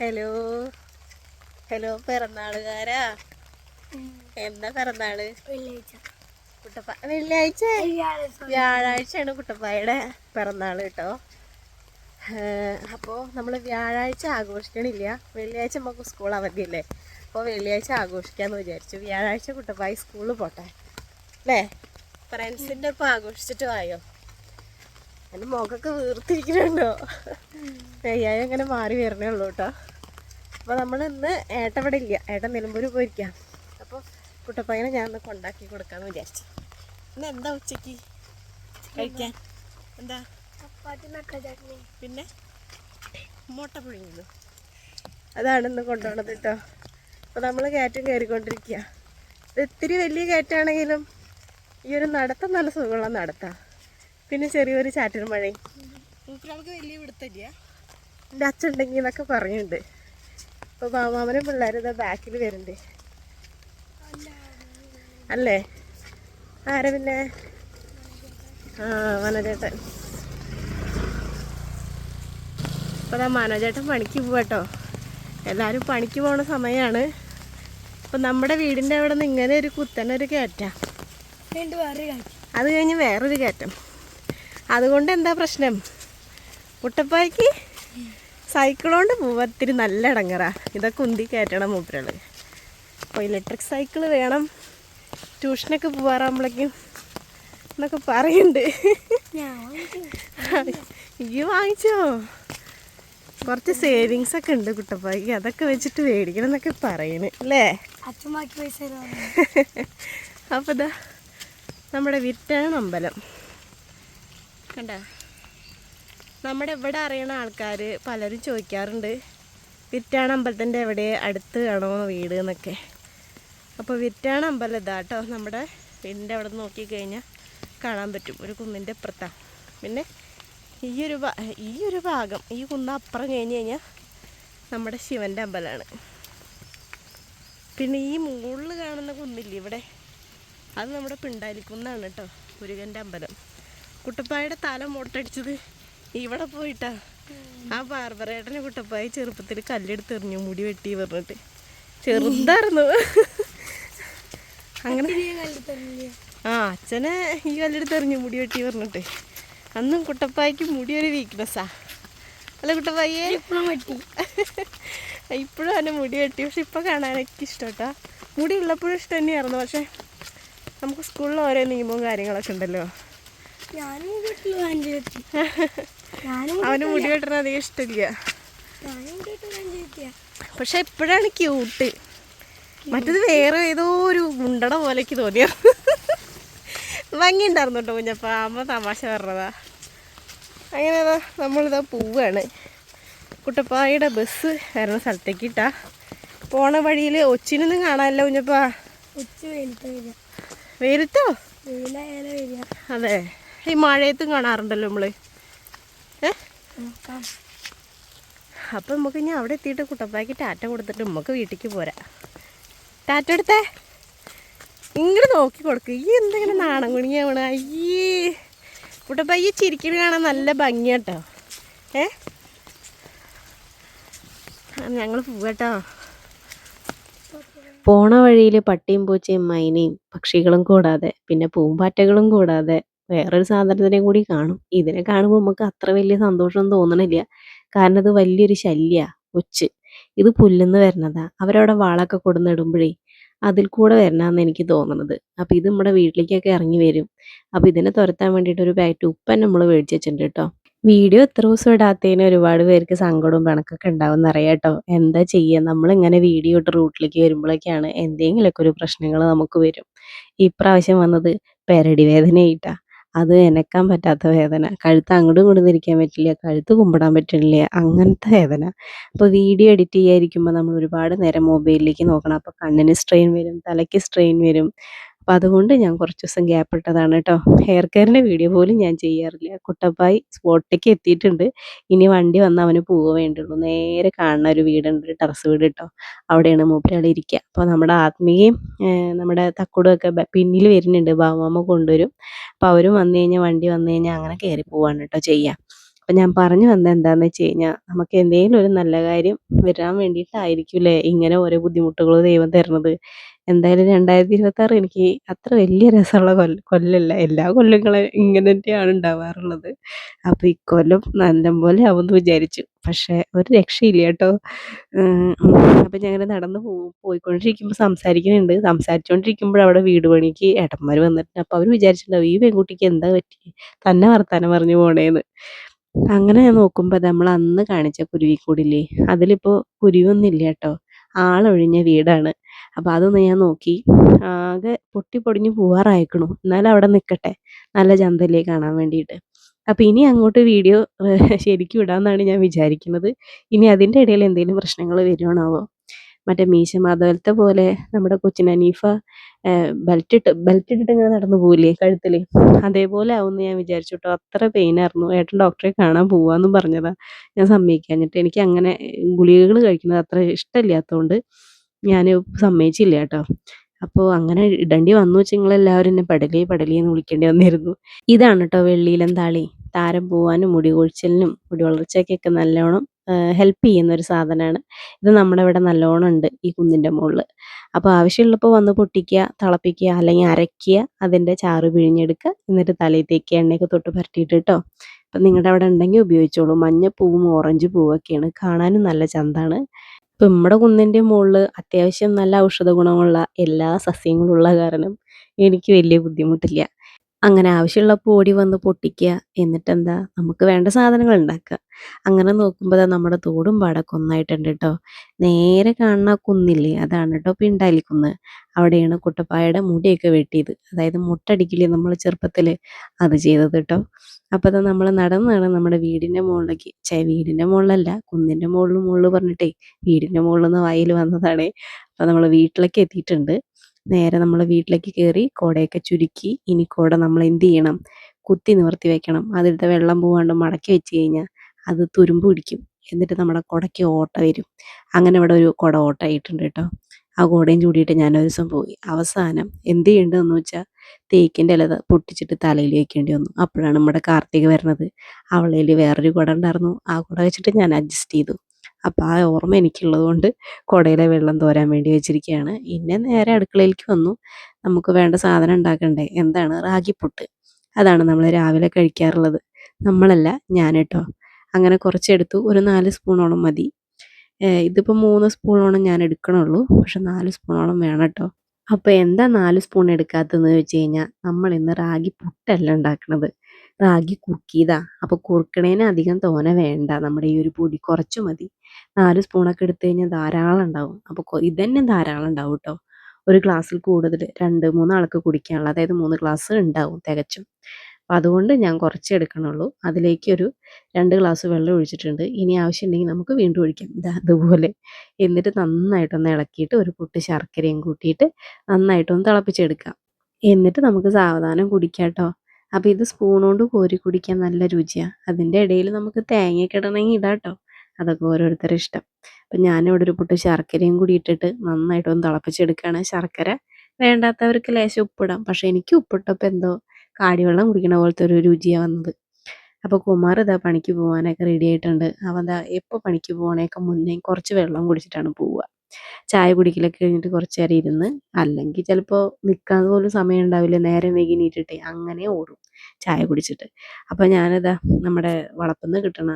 Hello hello പിറന്നാളുകാരാ. എന്താ പിറന്നാള്? വെള്ളിയാഴ്ച വ്യാഴാഴ്ചയാണ് കുട്ടപ്പായുടെ പിറന്നാള് കേട്ടോ. അപ്പോൾ നമ്മൾ വ്യാഴാഴ്ച ആഘോഷിക്കണില്ല. വെള്ളിയാഴ്ച നമുക്ക് സ്കൂൾ അവധിയല്ലേ, അപ്പോൾ വെള്ളിയാഴ്ച ആഘോഷിക്കാമെന്ന് വിചാരിച്ചു. വ്യാഴാഴ്ച കുട്ടപ്പായി സ്കൂളിൽ പോട്ടെ അല്ലേ. ഫ്രണ്ട്സിൻ്റെ ഒപ്പം ആഘോഷിച്ചിട്ട് വായോ. എൻ്റെ മുഖമൊക്കെ വീർത്തിരിക്കുന്നുണ്ടോ? വയ്യായി അങ്ങനെ മാറി വരണേ ഉള്ളൂ കേട്ടോ. അപ്പോൾ നമ്മൾ ഇന്ന് ഏട്ടൻ ഇവിടെ ഇല്ല, ഏട്ടൻ നിലമ്പൂർ പോയിരിക്കാം. അപ്പോൾ കുട്ടപ്പയ്യനെ ഞാൻ ഒന്ന് കൊണ്ടാക്കി കൊടുക്കാമെന്ന് വിചാരിച്ചു. ഇന്ന് എന്താ ഉച്ചയ്ക്ക് കഴിക്കാൻ? എന്താ? പിന്നെ മുട്ട പുഴുങ്ങുന്നു. അതാണ് ഇന്ന് കൊണ്ടുപോകണത് കേട്ടോ. അപ്പോൾ നമ്മൾ കയറ്റം കയറിക്കൊണ്ടിരിക്കുക. ഇത് ഇത്തിരി വലിയ കയറ്റാണെങ്കിലും ഈ ഒരു നടത്തം നല്ല സുഖമുള്ള നടത്താം. പിന്നെ ചെറിയൊരു ചാറ്റൽ മഴയും. മൂപ്പരാൾക്ക് വലിയ പിടുത്തല്ല, എൻ്റെ അച്ഛൻ ഉണ്ടെങ്കിൽ എന്നൊക്കെ പറയുന്നുണ്ട്. അപ്പോൾ മാമാമനും പിള്ളേരും ഇതാ ബാക്കിൽ വരുന്നുണ്ട് അല്ലേ. ആരെ പിന്നെ? മനോജേട്ടൻ. അപ്പോൾ അതാ മനോജേട്ടൻ പണിക്ക് പോവാട്ടോ. എല്ലാവരും പണിക്ക് പോകുന്ന സമയമാണ്. അപ്പം നമ്മുടെ വീടിൻ്റെ അവിടെ നിന്ന് ഇങ്ങനെ ഒരു കുത്തനൊരു കയറ്റാം, അത് കഴിഞ്ഞ് വേറൊരു കയറ്റം. അതുകൊണ്ട് എന്താ പ്രശ്നം? കുട്ടപ്പായ്ക്ക് സൈക്കിൾ കൊണ്ട് പോവാൻ ഇത്തിരി നല്ല ഇടങ്ങറാ. ഇതൊക്കെ ഉന്തി കയറ്റണം മൂപ്പരൾ. അപ്പോൾ ഇലക്ട്രിക് സൈക്കിൾ വേണം ട്യൂഷനൊക്കെ പോവാറാകുമ്പോഴേക്കും എന്നൊക്കെ പറയുന്നുണ്ട്. ഈ വാങ്ങിച്ചോ? കുറച്ച് സേവിങ്സ് ഒക്കെ ഉണ്ട് കുട്ടപ്പായ്ക്ക്, അതൊക്കെ വെച്ചിട്ട് മേടിക്കണം എന്നൊക്കെ പറയണ് അല്ലേ. അപ്പോൾ ഇതാ നമ്മുടെ വിറ്റാണ് അമ്പലം കണ്ട. നമ്മുടെ ഇവിടെ അറിയണ ആൾക്കാർ പലരും ചോദിക്കാറുണ്ട് വിറ്റാണ് അമ്പലത്തിൻ്റെ എവിടെ അടുത്ത് വേണോ വീട് എന്നൊക്കെ. അപ്പോൾ വിറ്റാണ് അമ്പലം ഇതാ കേട്ടോ. നമ്മുടെ വീടിൻ്റെ അവിടെ നോക്കിക്കഴിഞ്ഞാൽ കാണാൻ പറ്റും, ഒരു കുന്നിൻ്റെ അപ്പുറത്താണ്. പിന്നെ ഈ ഒരു ഭാഗം, ഈ കുന്ന് അപ്പുറം കഴിഞ്ഞ് കഴിഞ്ഞാൽ നമ്മുടെ ശിവൻ്റെ അമ്പലമാണ്. പിന്നെ ഈ മുകളിൽ കാണുന്ന കുന്നില്ലേ ഇവിടെ, അത് നമ്മുടെ പിണ്ടാലിക്കുന്നാണ് കേട്ടോ, മുരുകൻ്റെ അമ്പലം. കുട്ടപ്പായുടെ തല മുട്ടടിച്ചത് ഇവിടെ പോയിട്ടാ. ആ ബാർബറേട്ടനെ കുട്ടപ്പായി ചെറുപ്പത്തിൽ കല്ലെടുത്തെറിഞ്ഞു മുടി വെട്ടി പറഞ്ഞിട്ട്. ചെറുതായിരുന്നു അങ്ങനെ. അച്ഛനെ ഈ കല്ലെടുത്തെറിഞ്ഞു മുടി വെട്ടി പറഞ്ഞിട്ട്. അന്നും കുട്ടപ്പായ്ക്ക് മുടി ഒരു വീക്ക്നെസ്സാ അല്ല കുട്ടപ്പായെ? ഇപ്പോഴും അവൻ്റെ മുടി വെട്ടി. പക്ഷെ ഇപ്പോൾ കാണാനൊക്കെ ഇഷ്ടം കേട്ടോ. മുടി ഉള്ളപ്പോഴും ഇഷ്ടം തന്നെയായിരുന്നു. പക്ഷെ നമുക്ക് സ്കൂളിൽ ഓരോ നിയമവും കാര്യങ്ങളൊക്കെ ഉണ്ടല്ലോ. അവന് മുടി വെട്ടണ അധികം ഇഷ്ടമില്ല. പക്ഷെ എപ്പോഴാണ് ക്യൂട്ട്. മറ്റത് വേറെ ഏതോ ഒരു മുണ്ടട പോലെയൊക്കെ തോന്നിയ ഭംഗി ഉണ്ടായിരുന്നു കേട്ടോ കുഞ്ഞപ്പ. അമ്മ തമാശ പറഞ്ഞതാ. അങ്ങനെ നമ്മളിതാ പോവാണ്. കുട്ടപ്പായുടെ ബസ് വരുന്ന സ്ഥലത്തേക്ക് ഇട്ടാ പോണ വഴിയിൽ ഒച്ചിനൊന്നും കാണാനല്ലോ കുഞ്ഞപ്പ. വെയിലത്തോ? അതെ, ഈ മഴയത്തും കാണാറുണ്ടല്ലോ നമ്മള്. അപ്പം നമുക്ക് ഇനി അവിടെ എത്തിയിട്ട് കുട്ടപ്പായ്ക്ക് ടാറ്റ കൊടുത്തിട്ട് നമുക്ക് വീട്ടിലേക്ക് പോരാ. ടാറ്റ എടുത്തേ, ഇങ്ങോട്ട് നോക്കി കൊടുക്ക്. ഈ എന്തെങ്കിലും നാണം കുണിയാവണ. അയ്യേ കുട്ടപ്പായി ചിരിക്കൽ കാണാൻ നല്ല ഭംഗിയാട്ടോ. ഞങ്ങൾ പോവാട്ടോ. പോണ വഴിയിൽ പട്ടിയും പൂച്ചയും മൈനയും പക്ഷികളും കൂടാതെ പിന്നെ പൂമ്പാറ്റകളും കൂടാതെ വേറൊരു സാധനത്തിനെയും കൂടി കാണും. ഇതിനെ കാണുമ്പോൾ നമുക്ക് അത്ര വലിയ സന്തോഷം തോന്നണില്ല. കാരണം ഇത് വലിയൊരു ശല്യ. ഒച്ച് ഇത് പുല്ലുന്ന് വരുന്നതാ. അവരവിടെ വാളൊക്കെ കൊടുന്നിടുമ്പോഴേ അതിൽ കൂടെ വരണാന്ന് എനിക്ക് തോന്നണത്. അപ്പം ഇത് നമ്മുടെ വീട്ടിലേക്കൊക്കെ ഇറങ്ങി വരും. അപ്പം ഇതിനെ തുരത്താൻ വേണ്ടിയിട്ട് ഒരു പാക്കറ്റ് ഉപ്പൻ നമ്മൾ മേടിച്ച് വെച്ചിട്ടുണ്ട് കേട്ടോ. വീഡിയോ എത്ര ദിവസം ഇടാത്തതിന് ഒരുപാട് പേർക്ക് സങ്കടവും പിണക്കൊക്കെ ഉണ്ടാവും അറിയാം കേട്ടോ. എന്താ ചെയ്യുക, നമ്മളിങ്ങനെ വീഡിയോ ഇട്ട് റൂട്ടിലേക്ക് വരുമ്പോഴേക്കാണ് എന്തെങ്കിലുമൊക്കെ ഒരു പ്രശ്നങ്ങൾ നമുക്ക് വരും. ഇപ്രാവശ്യം വന്നത് പെരടി വേദനയായിട്ടാ. അത് എനക്കാൻ പറ്റാത്ത വേദന, കഴുത്ത് അങ്ങോട്ടും ഇങ്ങോട്ടും തിരിക്കാൻ പറ്റില്ല, കഴുത്ത് കുമ്പിടാൻ പറ്റില്ല, അങ്ങനത്തെ വേദന. അപ്പോൾ വീഡിയോ എഡിറ്റ് ചെയ്യാതിരിക്കുമ്പോൾ നമ്മൾ ഒരുപാട് നേരം മൊബൈലിലേക്ക് നോക്കണം. അപ്പോൾ കണ്ണിന് സ്ട്രെയിൻ വരും, തലയ്ക്ക് സ്ട്രെയിൻ വരും. അപ്പോൾ അതുകൊണ്ട് ഞാൻ കുറച്ച് ദിവസം ഗ്യാപ്പ് ഇട്ടതാണ് കേട്ടോ. ഹെയർ കെയറിൻ്റെ വീഡിയോ പോലും ഞാൻ ചെയ്യാറില്ല. കുട്ടപ്പായി സ്പോട്ടിലേക്ക് എത്തിയിട്ടുണ്ട്. ഇനി വണ്ടി വന്ന് അവന് പോവേ വേണ്ടുള്ളൂ. നേരെ കാണുന്ന ഒരു വീടുണ്ട്, ഒരു ടെറസ് വീട് കേട്ടോ. അവിടെയാണ് മൂപ്പരാൾ ഇരിക്കുക. അപ്പോൾ നമ്മുടെ ആത്മീയയും നമ്മുടെ തക്കുടുമൊക്കെ പിന്നിൽ വരുന്നുണ്ട്. ബാവാമ്മ കൊണ്ടുവരും. അപ്പോൾ അവരും വന്നു കഴിഞ്ഞാൽ, വണ്ടി വന്നു കഴിഞ്ഞാൽ അങ്ങനെ കയറി പോവാണ് കേട്ടോ ചെയ്യുക. അപ്പം ഞാൻ പറഞ്ഞു വന്നത് എന്താണെന്ന് വെച്ച് കഴിഞ്ഞാൽ നമുക്ക് എന്തെങ്കിലും ഒരു നല്ല കാര്യം വരാൻ വേണ്ടിയിട്ടായിരിക്കില്ലേ ഇങ്ങനെ ഓരോ ബുദ്ധിമുട്ടുകൾ ദൈവം തരുന്നത്. എന്തായാലും 2026 എനിക്ക് അത്ര വലിയ രസമുള്ള കൊല്ലല്ല. എല്ലാ കൊല്ലങ്ങളും ഇങ്ങനെ തന്നെയാണ് ഉണ്ടാവാറുള്ളത്. അപ്പോൾ ഇക്കൊല്ലം നല്ലപോലെ ആവുമെന്ന് വിചാരിച്ചു. പക്ഷേ ഒരു രക്ഷയില്ല കേട്ടോ. അപ്പം ഞാനിങ്ങനെ നടന്ന് പോയിക്കൊണ്ടിരിക്കുമ്പോൾ സംസാരിച്ചുകൊണ്ടിരിക്കുമ്പോൾ അവിടെ വീട് പണിക്ക് ഏട്ടന്മാർ വന്നിട്ടുണ്ട്. അപ്പോൾ അവർ വിചാരിച്ചിട്ടുണ്ടാവും ഈ പെൺകുട്ടിക്ക് എന്താ പറ്റി തന്നെ വർത്താനം പറഞ്ഞു പോണേന്ന്. അങ്ങനെ ഞാൻ നോക്കുമ്പോൾ നമ്മൾ അന്ന് കാണിച്ച കുരുവിക്കൂടില്ലേ അതിലിപ്പോൾ കുരുവിയൊന്നുമില്ല കേട്ടോ. ആളൊഴിഞ്ഞ വീടാണ്. അപ്പോൾ അതൊന്ന് ഞാൻ നോക്കി. ആകെ പൊട്ടിപ്പൊടിഞ്ഞ് പോവാറായിക്കണു. എന്നാലും അവിടെ നിൽക്കട്ടെ. നല്ല ചന്തല്ലേ കാണാൻ വേണ്ടിയിട്ട്. അപ്പോൾ ഇനി അങ്ങോട്ട് വീഡിയോ ശരിക്കും ഇടാമെന്നാണ് ഞാൻ വിചാരിക്കുന്നത്. ഇനി അതിൻ്റെ ഇടയിൽ എന്തെങ്കിലും പ്രശ്നങ്ങൾ വരുവാണാവോ? മറ്റേ മീശ മാധവലത്തെ പോലെ നമ്മുടെ കൊച്ചിൻ ഹനീഫ ബെൽറ്റ് ഇട്ടിട്ട് ഇങ്ങനെ നടന്നു പോവില്ലേ കഴുത്തിൽ, അതേപോലെ ആവുമെന്ന് ഞാൻ വിചാരിച്ചു കേട്ടോ. അത്ര പെയിനായിരുന്നു. ഏട്ടൻ ഡോക്ടറെ കാണാൻ പോവാമെന്നും പറഞ്ഞതാ. ഞാൻ സമ്മതിക്കാഞ്ഞിട്ട് എനിക്ക് അങ്ങനെ ഗുളികകൾ കഴിക്കുന്നത് അത്ര ഇഷ്ടമില്ലാത്തതുകൊണ്ട് ഞാൻ സമ്മതിച്ചില്ല കേട്ടോ. അപ്പോൾ അങ്ങനെ ഇടേണ്ടി വന്നു വെച്ചാൽ നിങ്ങളെല്ലാവരും എന്നെ പടലി എന്ന് വിളിക്കേണ്ടി വന്നിരുന്നു. ഇതാണ് കേട്ടോ വെള്ളിയിലം താളി. താരം പോവാനും മുടി കൊഴിച്ചിലിനും മുടി വളർച്ചയ്ക്കൊക്കെ നല്ലോണം ഹെൽപ്പ് ചെയ്യുന്ന ഒരു സാധനമാണ്. ഇത് നമ്മുടെ ഇവിടെ നല്ലോണം ഉണ്ട് ഈ കുന്നിൻ്റെ മുകളിൽ. അപ്പോൾ ആവശ്യമുള്ളപ്പോൾ വന്ന് പൊട്ടിക്കുക, തിളപ്പിക്കുക, അല്ലെങ്കിൽ അരയ്ക്കുക, അതിൻ്റെ ചാറ് പിഴിഞ്ഞെടുക്കുക, എന്നിട്ട് തലയിൽ തേക്കുക, എണ്ണയൊക്കെ തൊട്ട് പുരട്ടിയിട്ട് കേട്ടോ. അപ്പം നിങ്ങളുടെ അവിടെ ഉണ്ടെങ്കിൽ ഉപയോഗിച്ചോളൂ. മഞ്ഞപ്പൂവും ഓറഞ്ച് പൂവൊക്കെയാണ്, കാണാനും നല്ല ചന്താണ്. ഇപ്പം നമ്മുടെ കുന്നിൻ്റെ മുകളിൽ അത്യാവശ്യം നല്ല ഔഷധ ഗുണമുള്ള എല്ലാ സസ്യങ്ങളും ഉള്ള കാരണം എനിക്ക് വലിയ ബുദ്ധിമുട്ടില്ല. അങ്ങനെ ആവശ്യമുള്ളപ്പോൾ ഓടി വന്ന് പൊട്ടിക്കുക, എന്നിട്ടെന്താ നമുക്ക് വേണ്ട സാധനങ്ങൾ ഉണ്ടാക്കുക. അങ്ങനെ നോക്കുമ്പോൾ ദാ നമ്മുടെ തോടും പാടൊക്കെ ഒന്നായിട്ടുണ്ട് കേട്ടോ. നേരെ കാണുന്ന കുന്നില്ലേ അതാണ് കേട്ടോ പിണ്ടാലിക്കുന്ന്. അവിടെയാണ് കുട്ടപ്പായയുടെ മുടിയൊക്കെ വെട്ടിയത്. അതായത് മുട്ടടിക്കില്ലേ നമ്മൾ ചെറുപ്പത്തിൽ, അത് ചെയ്തത് കേട്ടോ. അപ്പോൾ അത് നമ്മൾ നടന്നാണ് നമ്മുടെ വീടിൻ്റെ മുകളിലേക്ക്, വീടിൻ്റെ മുകളിലല്ല കുന്നിൻ്റെ മുകളിൽ പറഞ്ഞിട്ടേ വീടിൻ്റെ മുകളിൽ നിന്ന് വായിൽ വന്നതാണേ. അപ്പോൾ നമ്മൾ വീട്ടിലേക്ക് എത്തിയിട്ടുണ്ട്. നേരെ നമ്മൾ വീട്ടിലേക്ക് കയറി കുടയൊക്കെ ചുരുക്കി. ഇനി കുട നമ്മൾ എന്ത് ചെയ്യണം, കുത്തി നിവർത്തി വെക്കണം. അതിലത്തെ വെള്ളം പോവാണ്ട് മടക്കി വെച്ച് കഴിഞ്ഞാൽ അത് തുരുമ്പ് പിടിക്കും. എന്നിട്ട് നമ്മുടെ കുടയ്ക്ക് ഓട്ട വരും. അങ്ങനെ ഇവിടെ ഒരു കുട ഓട്ടമായിട്ടുണ്ട് കേട്ടോ. ആ കുടയും ചൂടിയിട്ട് ഞാനൊരു ദിവസം പോയി. അവസാനം എന്ത് ചെയ്യേണ്ടതെന്ന് വെച്ചാൽ തേക്കിൻ്റെ ഇല പൊട്ടിച്ചിട്ട് തലയിൽ വെക്കേണ്ടി വന്നു. അപ്പോഴാണ് നമ്മുടെ കാർത്തിക വരുന്നത്. അവളേൽ വേറൊരു കുട ഉണ്ടായിരുന്നു. ആ കുട വെച്ചിട്ട് ഞാൻ അഡ്ജസ്റ്റ് ചെയ്തു. അപ്പോൾ ആ ഓർമ്മ എനിക്കുള്ളത് കൊണ്ട് കുടയിലെ വെള്ളം തോരാൻ വേണ്ടി വെച്ചിരിക്കുകയാണ്. പിന്നെ നേരെ അടുക്കളയിലേക്ക് വന്നു. നമുക്ക് വേണ്ട സാധനം ഉണ്ടാക്കണ്ടേ, എന്താണ് റാഗിപ്പുട്ട്. അതാണ് നമ്മൾ രാവിലെ കഴിക്കാറുള്ളത്. നമ്മളല്ല, ഞാൻ കേട്ടോ. അങ്ങനെ കുറച്ചെടുത്തു. ഒരു 4 സ്പൂണോളം മതി. ഇതിപ്പോൾ 3 സ്പൂണോളം ഞാൻ എടുക്കണുള്ളൂ. പക്ഷെ 4 സ്പൂണോളം വേണം കേട്ടോ. അപ്പോൾ എന്താ 4 സ്പൂൺ എടുക്കാത്തതെന്ന് ചോദിച്ചു കഴിഞ്ഞാൽ നമ്മൾ ഇന്ന് റാഗി പുട്ടല്ല ഉണ്ടാക്കണത്, റാഗി കുറുക്കിയതാ. അപ്പോൾ കുറുക്കണേന് അധികം തോനെ വേണ്ട, നമ്മുടെ ഈ ഒരു പൊടി കുറച്ച് മതി. 4 സ്പൂണൊക്കെ എടുത്തു കഴിഞ്ഞാൽ ധാരാളം ഉണ്ടാവും. അപ്പോൾ ഇതന്നെ ധാരാളം ഉണ്ടാവും കേട്ടോ. ഒരു ഗ്ലാസ്സിൽ കൂടുതൽ 2-3 ആൾക്ക് കുടിക്കാനുള്ള, അതായത് 3 ഗ്ലാസ് ഉണ്ടാവും തികച്ചും. അപ്പോൾ അതുകൊണ്ട് ഞാൻ കുറച്ചേ എടുക്കണുള്ളൂ. അതിലേക്ക് ഒരു 2 ഗ്ലാസ് വെള്ളം ഒഴിച്ചിട്ടുണ്ട്. ഇനി ആവശ്യമുണ്ടെങ്കിൽ നമുക്ക് വീണ്ടും ഒഴിക്കാം. ഇതാ അതുപോലെ. എന്നിട്ട് നന്നായിട്ടൊന്ന് ഇളക്കിയിട്ട് ഒരു പൊട്ട് ശർക്കരയും കൂട്ടിയിട്ട് നന്നായിട്ടൊന്ന് തിളപ്പിച്ചെടുക്കാം. എന്നിട്ട് നമുക്ക് സാവധാനം കുടിക്കാം കേട്ടോ. അപ്പോൾ ഇത് സ്പൂൺ കൊണ്ട് കോരി കുടിക്കാൻ നല്ല രുചിയാണ്. അതിൻ്റെ ഇടയിൽ നമുക്ക് തേങ്ങയൊക്കെ ഇടണമെങ്കിൽ ഇടാം കേട്ടോ. അതൊക്കെ ഓരോരുത്തരുടെ ഇഷ്ടം. അപ്പം ഞാനിവിടെ ഒരു പൊട്ട് ശർക്കരയും കൂടി ഇട്ടിട്ട് നന്നായിട്ടൊന്ന് തിളപ്പിച്ചെടുക്കുകയാണ്. ശർക്കര വേണ്ടാത്തവർക്ക് ലേശം ഉപ്പിടാം. പക്ഷേ എനിക്ക് ഉപ്പിട്ടപ്പോൾ എന്തോ കാടിവെള്ളം കുടിക്കണ പോലത്തെ ഒരു രുചിയാണ് വന്നത്. അപ്പോൾ കുമാർ ഇതാ പണിക്ക് പോകാനൊക്കെ റെഡി ആയിട്ടുണ്ട്. അവൻ ദാ എപ്പോൾ പണിക്ക് പോകണേക്കെ മുന്നേ കുറച്ച് വെള്ളം കുടിച്ചിട്ടാണ് പോവുക. ചായ കുടിക്കലൊക്കെ കഴിഞ്ഞിട്ട് കുറച്ച് നേരം ഇരുന്ന്, അല്ലെങ്കിൽ ചിലപ്പോൾ നിൽക്കാൻ പോലും സമയം ഉണ്ടാവില്ല, നേരം വൈകി എണീറ്റിട്ടേ അങ്ങനെ ഓടും ചായ കുടിച്ചിട്ട്. അപ്പോൾ ഞാനിതാ നമ്മുടെ വളപ്പിൽ നിന്ന് കിട്ടണ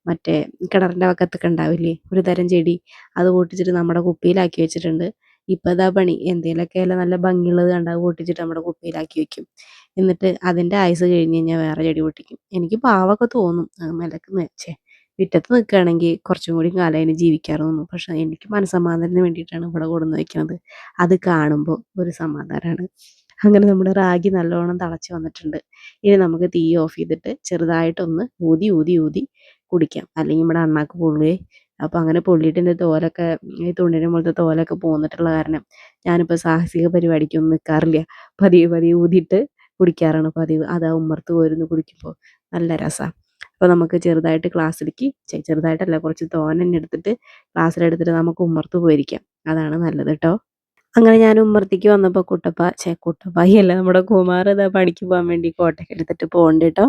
മറ്റേ കിണറിൻ്റെ വക്കത്തൊക്കെ ഉണ്ടാവില്ലേ ഒരു തരം ചെടി, അത് പൊട്ടിച്ചിട്ട് നമ്മുടെ കുപ്പിയിലാക്കി വെച്ചിട്ടുണ്ട്. ഇപ്പം ഇതാ പണി, എന്തെങ്കിലുമൊക്കെ അല്ല നല്ല ഭംഗിയുള്ളത് കണ്ടാൽ പൊട്ടിച്ചിട്ട് നമ്മുടെ കുപ്പിയിലാക്കി വെക്കും. എന്നിട്ട് അതിൻ്റെ ആയുസ് കഴിഞ്ഞ് കഴിഞ്ഞാൽ വേറെ ചെടി പൊട്ടിക്കും. എനിക്ക് പാവമൊക്കെ തോന്നും, മെലക്ക് മുറ്റത്ത് നിൽക്കുകയാണെങ്കിൽ കുറച്ചും കൂടി കാലം അതിന് ജീവിക്കാറ് തോന്നും. പക്ഷേ എനിക്ക് മനസ്സമാധാനത്തിന് വേണ്ടിയിട്ടാണ് ഇവിടെ കൊണ്ടുവന്ന് വയ്ക്കുന്നത്. അത് കാണുമ്പോൾ ഒരു സമാധാനമാണ്. അങ്ങനെ നമ്മുടെ റാഗി നല്ലോണം തിളച്ച് വന്നിട്ടുണ്ട്. ഇനി നമുക്ക് തീ ഓഫ് ചെയ്തിട്ട് ചെറുതായിട്ടൊന്ന് ഊതി ഊതി ഊതി കുടിക്കാം, അല്ലെങ്കിൽ നമ്മുടെ അണ്ണാക്ക് പൊള്ളുകയെ. അപ്പോൾ അങ്ങനെ പൊള്ളിയിട്ട് എൻ്റെ തോലൊക്കെ, ഈ തുണിയുടെ മുകളിലത്തെ തോലൊക്കെ പോന്നിട്ടുള്ള കാരണം ഞാനിപ്പോൾ സാഹസിക പരിപാടിക്കൊന്നും നിൽക്കാറില്ല. പതിയെ പതിയെ ഊതിയിട്ട് കുടിക്കാറാണ് പതിവ്. അതാ ഉമ്മർത്ത് പോരുന്ന് കുടിക്കുമ്പോൾ നല്ല രസമാണ്. അപ്പോൾ നമുക്ക് ചെറുതായിട്ട് ഗ്ലാസ്സിലേക്ക്, ചെറുതായിട്ടല്ല കുറച്ച് തോനെ തന്നെ എടുത്തിട്ട് ഗ്ലാസ്സിലെടുത്തിട്ട് നമുക്ക് ഉമ്മർത്ത് പോയിരിക്കാം. അതാണ് നല്ലത് കേട്ടോ. അങ്ങനെ ഞാൻ ഉമ്മറത്തേക്ക് വന്നപ്പോൾ കുട്ടപ്പായിയല്ല നമ്മുടെ കുമാർ ഇതാ പണിക്ക് പോകാൻ വേണ്ടി കോട്ടൊക്കെ എടുത്തിട്ട് പോകുന്നുണ്ട് കേട്ടോ.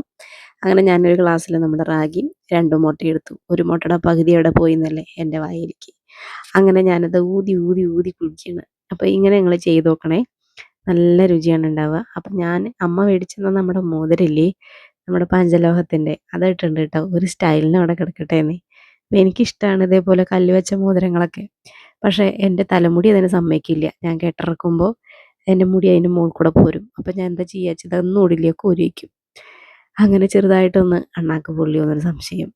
അങ്ങനെ ഞാനൊരു ഗ്ലാസ്സിൽ നമ്മുടെ റാഗി 2 മുട്ട എടുത്തു. ഒരു മുട്ടയുടെ പകുതി എവിടെ പോയി എന്നല്ലേ എൻ്റെ വായിലേക്ക്. അങ്ങനെ ഞാനത് ഊതി ഊതി ഊതി കുടിക്കുകയാണ്. അപ്പോൾ ഇങ്ങനെ നിങ്ങൾ ചെയ്ത് നോക്കണേ, നല്ല രുചിയാണ് ഉണ്ടാവുക. അപ്പം ഞാൻ അമ്മ മേടിച്ചു തന്ന നമ്മുടെ മോതിരമില്ലേ, നമ്മുടെ പഞ്ചലോഹത്തിൻ്റെ, അതിട്ടുണ്ട് കേട്ടോ. ഒരു സ്റ്റൈലിന് അവിടെ കിടക്കട്ടെ എന്നേ. അപ്പോൾ എനിക്കിഷ്ടമാണ് ഇതേപോലെ കല്ല് വെച്ച മോതിരങ്ങളൊക്കെ. പക്ഷേ എൻ്റെ തലമുടി അതിന് സമ്മതിക്കില്ല. ഞാൻ കെട്ടിറക്കുമ്പോൾ എൻ്റെ മുടി അതിൻ്റെ മുകളിൽ കൂടെ പോരും. അപ്പം ഞാൻ എന്താ ചെയ്യുക വെച്ചാൽ ഇതൊന്നും ഉള്ളിലേക്ക് ഊരി വയ്ക്കും. അങ്ങനെ ചെറുതായിട്ടൊന്ന് അണ്ണാക്ക് പൊള്ളി വന്നൊരു സംശയം.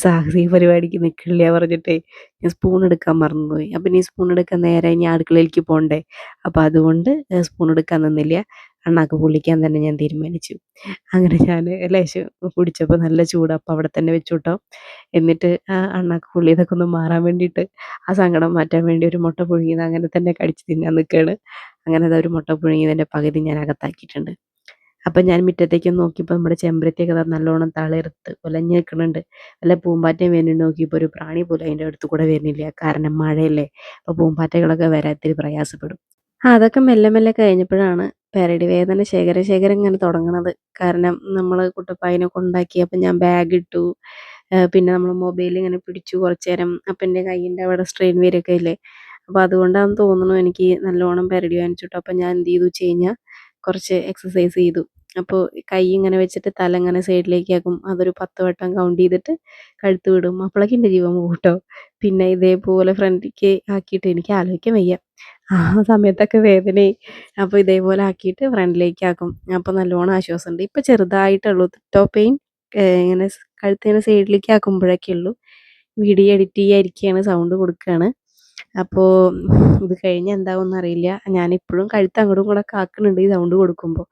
സാഹസിക പരിപാടിക്ക് നിൽക്കില്ല പറഞ്ഞിട്ടേ ഞാൻ സ്പൂൺ എടുക്കാൻ മറന്നുപോയി. അപ്പം ഇനി സ്പൂൺ എടുക്കാൻ നേരെ ഇനി അടുക്കളയിലേക്ക് പോകണ്ടേ. അപ്പോൾ അതുകൊണ്ട് സ്പൂൺ എടുക്കാൻ നിന്നില്ല. അണ്ണാക്ക് പൊള്ളിക്കാൻ തന്നെ ഞാൻ തീരുമാനിച്ചു. അങ്ങനെ ഞാൻ ലേശം കുടിച്ചപ്പോൾ നല്ല ചൂട്. അപ്പോൾ അവിടെ തന്നെ വെച്ചു കേട്ടോ. എന്നിട്ട് ആ അണ്ണാക്ക് പൊള്ളിയതൊക്കെ ഒന്ന് മാറാൻ വേണ്ടിയിട്ട്, ആ സങ്കടം മാറ്റാൻ വേണ്ടി ഒരു മുട്ട പുഴുങ്ങിയത് അങ്ങനെ തന്നെ കടിച്ച് തിന്നാൻ നിൽക്കുകയാണ്. അങ്ങനെ അതൊരു മുട്ട പുഴുങ്ങിയതിൻ്റെ പകുതി ഞാൻ അകത്താക്കിയിട്ടുണ്ട്. അപ്പം ഞാൻ മുറ്റത്തേക്ക് നോക്കിയപ്പോൾ നമ്മുടെ ചെമ്പരത്തിയൊക്കെ ദാ നല്ലോണം തളിർത്ത് ഉലഞ്ഞ് നിൽക്കുന്നുണ്ട്. വല്ല പൂമ്പാറ്റയും വരുന്നുണ്ട് നോക്കിയപ്പോൾ ഒരു പ്രാണി പോലും അതിൻ്റെ അടുത്ത് കൂടെ വരുന്നില്ല. കാരണം മഴയല്ലേ. അപ്പോൾ പൂമ്പാറ്റകളൊക്കെ വരാൻ ഇത്തിരി പ്രയാസപ്പെടും. അതൊക്കെ മെല്ലെ മെല്ലെ കഴിഞ്ഞപ്പോഴാണ് പെരടി വേദന ശേഖരം ഇങ്ങനെ തുടങ്ങണത്. കാരണം നമ്മൾ കുട്ടപ്പായിനെ കൊണ്ടാക്കി. അപ്പം ഞാൻ ബാഗിട്ടു. പിന്നെ നമ്മൾ മൊബൈൽ ഇങ്ങനെ പിടിച്ചു കുറച്ച് നേരം. അപ്പം എൻ്റെ കയ്യിൻ്റെ അവിടെ സ്ട്രെയിൻ വരികയൊക്കെ ഇല്ലേ. അപ്പോൾ അതുകൊണ്ടാണെന്ന് തോന്നുന്നു എനിക്ക് നല്ലോണം പെരടി വേദനിച്ചിട്ടു. അപ്പം ഞാൻ എന്ത് ചെയ്തു വെച്ച് കഴിഞ്ഞാൽ കുറച്ച് എക്സസൈസ് ചെയ്തു. അപ്പോൾ കൈ ഇങ്ങനെ വെച്ചിട്ട് തല ഇങ്ങനെ സൈഡിലേക്ക് ആക്കും. അതൊരു 10 വട്ടം കൗണ്ട് ചെയ്തിട്ട് കഴുത്ത് വിടും. അപ്പോഴേക്കും എൻ്റെ ജീവൻ പോകും കേട്ടോ. പിന്നെ ഇതേപോലെ ഫ്രണ്ടിലേക്ക് ആക്കിയിട്ട് എനിക്ക് ആലോചിക്കാൻ വയ്യ. ആ സമയത്തൊക്കെ വേദനയായി. അപ്പോൾ ഇതേപോലെ ആക്കിയിട്ട് ഫ്രണ്ടിലേക്ക് ആക്കും. അപ്പോൾ നല്ലോണം ആശ്വാസമുണ്ട്. ഇപ്പോൾ ചെറുതായിട്ടുള്ളൂ ടോ പെയിൻ. ഇങ്ങനെ കഴുത്തിങ്ങനെ സൈഡിലേക്ക് ആക്കുമ്പോഴൊക്കെ ഉള്ളൂ. വീഡിയോ എഡിറ്റ് ചെയ്യാതിരിക്കുകയാണ്, സൗണ്ട് കൊടുക്കുകയാണ്. അപ്പോൾ ഇത് കഴിഞ്ഞ് എന്താവുമെന്ന് അറിയില്ല. ഞാനിപ്പോഴും കഴുത്ത് അങ്ങോട്ടും ഇങ്ങോട്ടും ആക്കുന്നുണ്ട് ഈ സൗണ്ട് കൊടുക്കുമ്പോൾ.